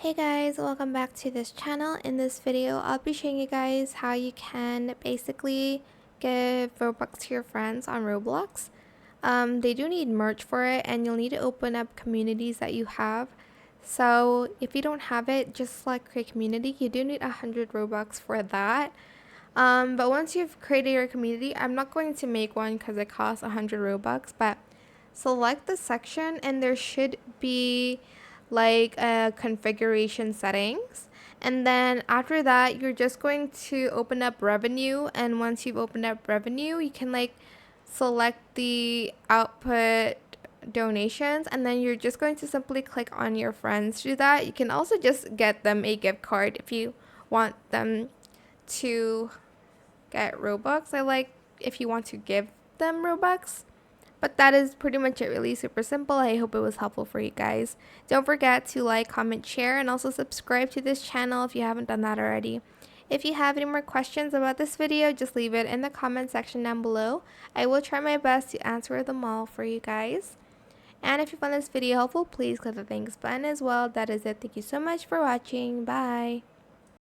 Hey guys, welcome back to this channel. In this video, I'll be showing you guys how you can basically give Robux to your friends on Roblox. They do need merch for it, and you'll need to open up communities that you have. So if you don't have it, just like create community. You do need 100 Robux for that. But once you've created your community, I'm not going to make one because it costs 100 Robux, but select the section and there should be like a configuration settings, and then after that you're just going to open up revenue, and once you've opened up revenue you can like select the output donations, and then you're just going to simply click on your friends to do that. You can also just get them a gift card if you want them to get Robux. I like if you want to give them Robux. But that is pretty much it, really super simple. I hope it was helpful for you guys. Don't forget to like, comment, share, and also subscribe to this channel if you haven't done that already. If you have any more questions about this video, just leave it in the comment section down below. I will try my best to answer them all for you guys. And if you found this video helpful, please click the thanks button as well. That is it. Thank you so much for watching. Bye.